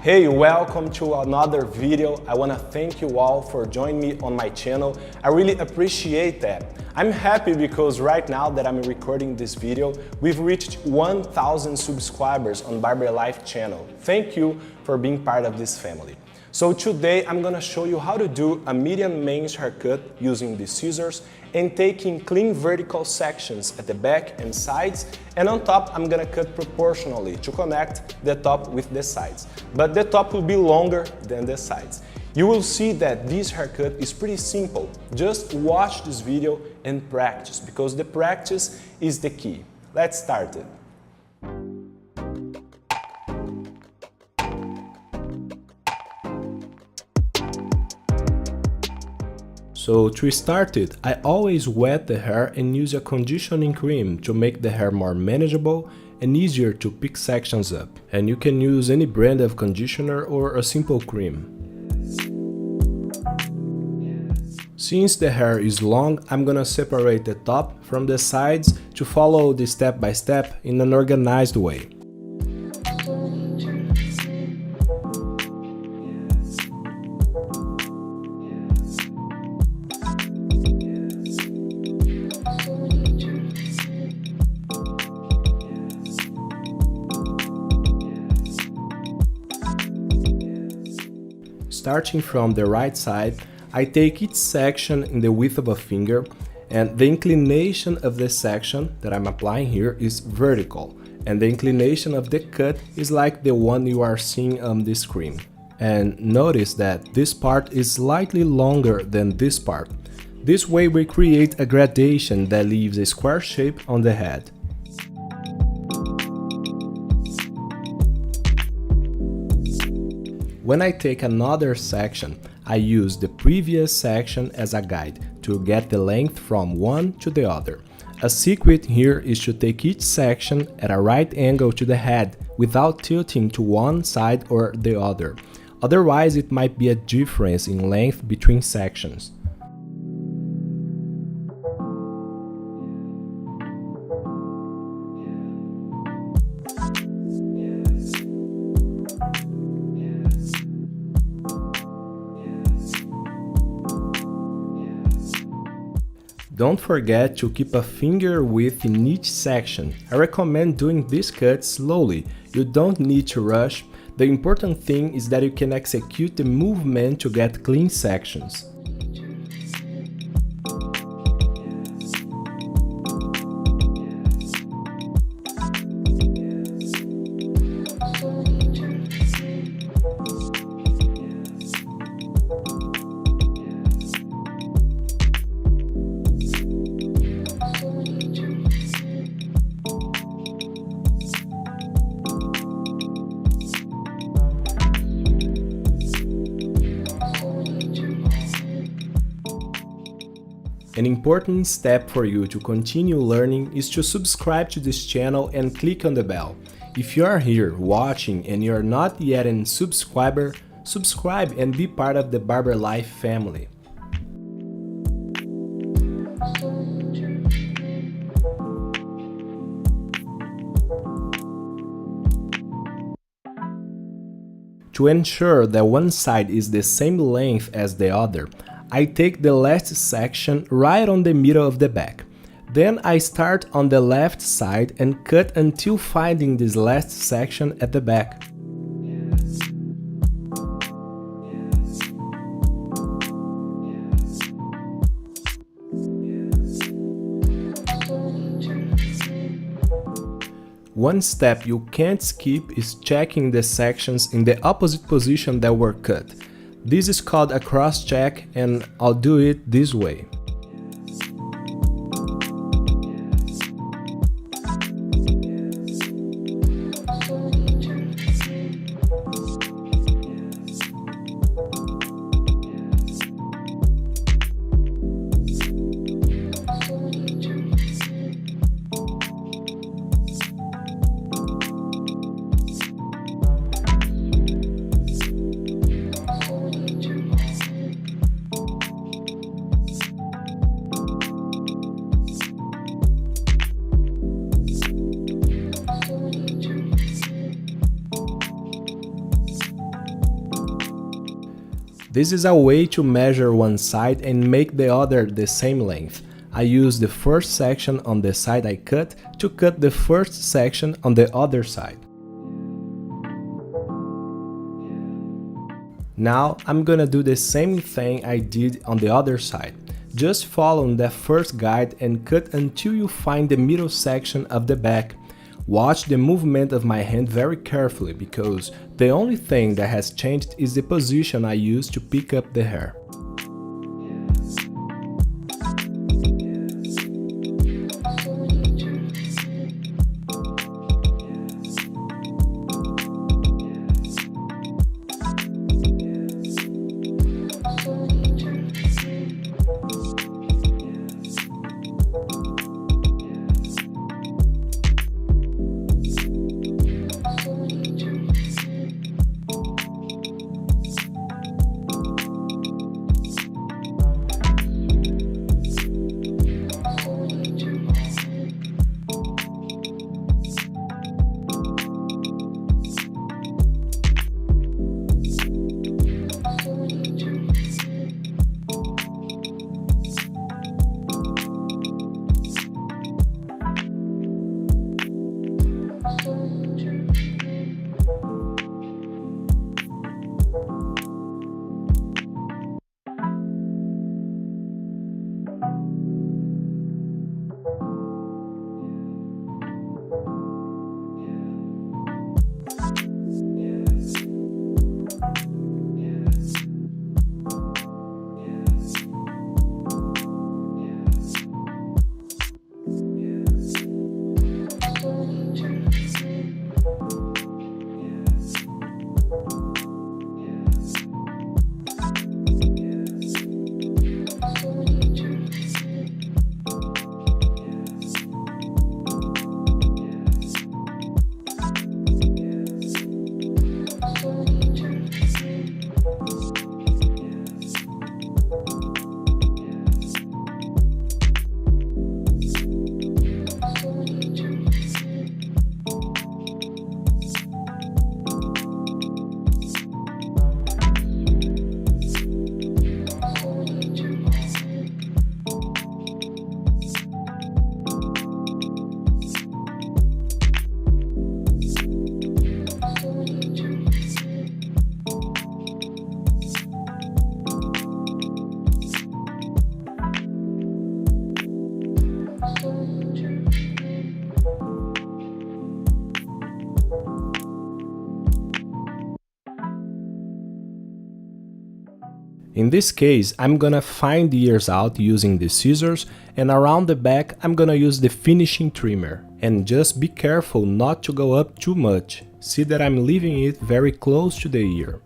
Hey, welcome to another video. I want to thank you all for joining me on my channel. I really appreciate that. I'm happy because right now that I'm recording this video, we've reached 1,000 subscribers on Barber Life channel. Thank you for being part of this family. So today I'm gonna show you how to do a medium men's haircut using the scissors and taking clean vertical sections at the back and sides, and on top I'm gonna cut proportionally to connect the top with the sides. But the top will be longer than the sides. You will see that this haircut is pretty simple. Just watch this video and practice, because the practice is the key. Let's start it. So to start it, I always wet the hair and use a conditioning cream to make the hair more manageable and easier to pick sections up. And you can use any brand of conditioner or a simple cream. Since the hair is long, I'm gonna separate the top from the sides to follow the step by step in an organized way. Starting from the right side, I take each section in the width of a finger, and the inclination of the section that I'm applying here is vertical, and the inclination of the cut is like the one you are seeing on the screen. And notice that this part is slightly longer than this part. This way we create a gradation that leaves a square shape on the head. When I take another section, I use the previous section as a guide to get the length from one to the other. A secret here is to take each section at a right angle to the head without tilting to one side or the other. Otherwise, it might be a difference in length between sections. Don't forget to keep a finger width in each section. I recommend doing this cut slowly. You don't need to rush. The important thing is that you can execute the movement to get clean sections. An important step for you to continue learning is to subscribe to this channel and click on the bell. If you are here watching and you are not yet a subscriber, subscribe and be part of the Barber Life family. To ensure that one side is the same length as the other, I take the last section right on the middle of the back. Then I start on the left side and cut until finding this last section at the back. One step you can't skip is checking the sections in the opposite position that were cut. This is called a cross-check, and I'll do it this way. This is a way to measure one side and make the other the same length. I use the first section on the side I cut to cut the first section on the other side. Now I'm gonna do the same thing I did on the other side. Just follow that first guide and cut until you find the middle section of the back. Watch the movement of my hand very carefully because the only thing that has changed is the position I use to pick up the hair. In this case, I'm gonna find the ears out using the scissors, and around the back I'm gonna use the finishing trimmer. And just be careful not to go up too much. See that I'm leaving it very close to the ear.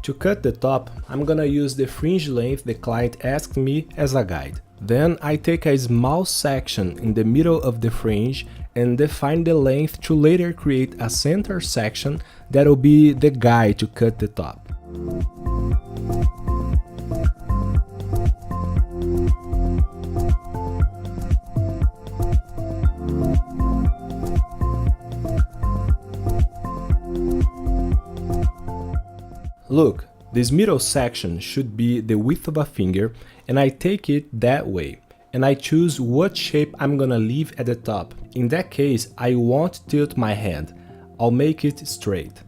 To cut the top, I'm gonna use the fringe length the client asked me as a guide. Then I take a small section in the middle of the fringe and define the length to later create a center section that will be the guide to cut the top. Look, this middle section should be the width of a finger, and I take it that way. And I choose what shape I'm gonna leave at the top. In that case, I won't tilt my hand. I'll make it straight.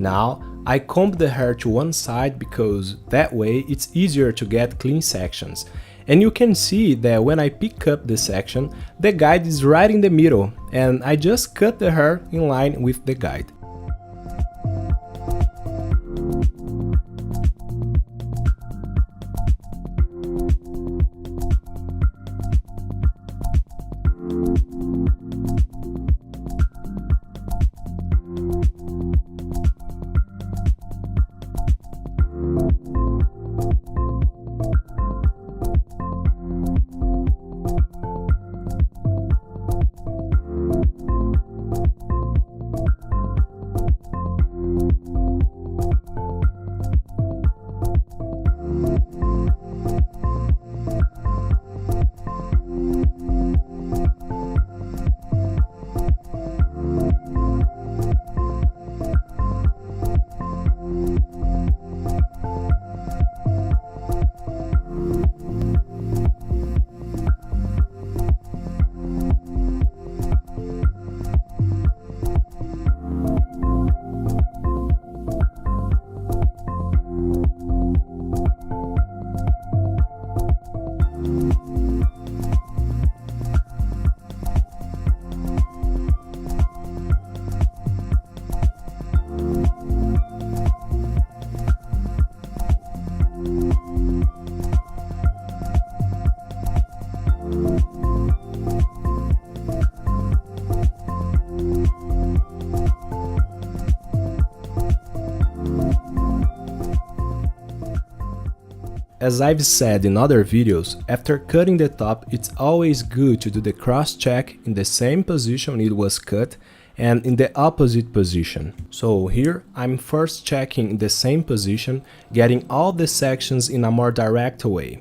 Now, I comb the hair to one side because that way it's easier to get clean sections. And you can see that when I pick up the section, the guide is right in the middle, and I just cut the hair in line with the guide. As I've said in other videos, after cutting the top, it's always good to do the cross check in the same position it was cut and in the opposite position. So here I'm first checking in the same position, getting all the sections in a more direct way.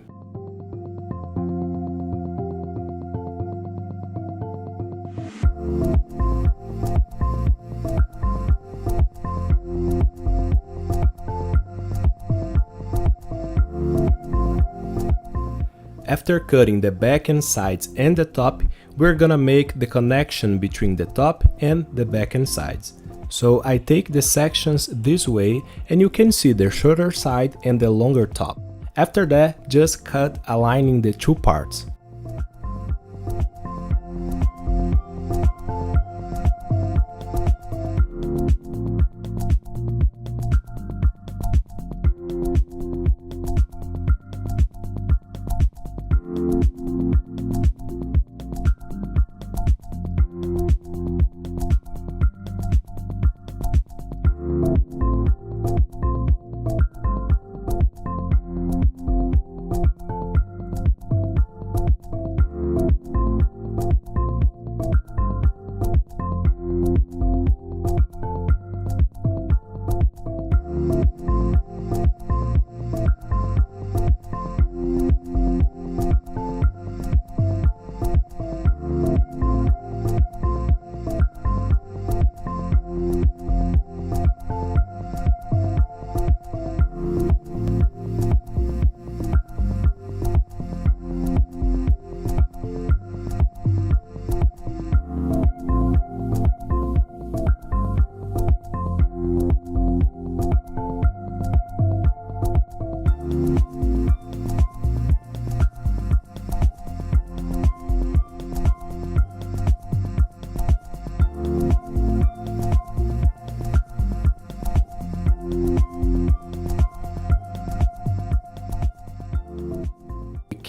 After cutting the back and sides and the top, we're gonna make the connection between the top and the back and sides. So I take the sections this way and you can see the shorter side and the longer top. After that, just cut aligning the two parts.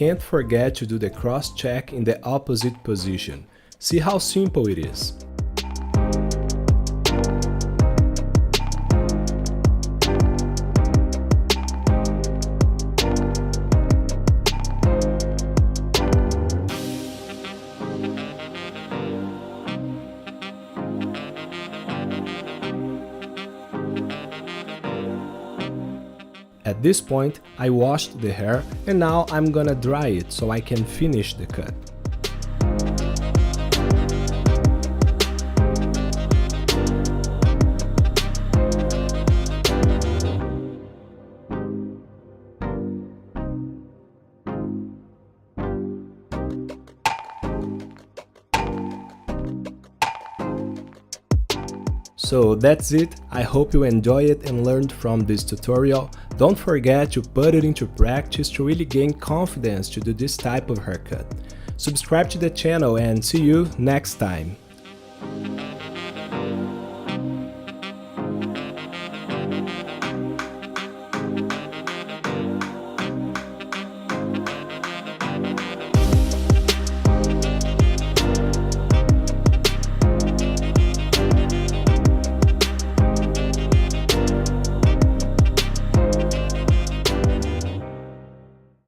can't forget to do the cross-check in the opposite position. See how simple it is. At this point, I washed the hair and now I'm gonna dry it so I can finish the cut. So that's it, I hope you enjoyed it and learned from this tutorial. Don't forget to put it into practice to really gain confidence to do this type of haircut. Subscribe to the channel and see you next time.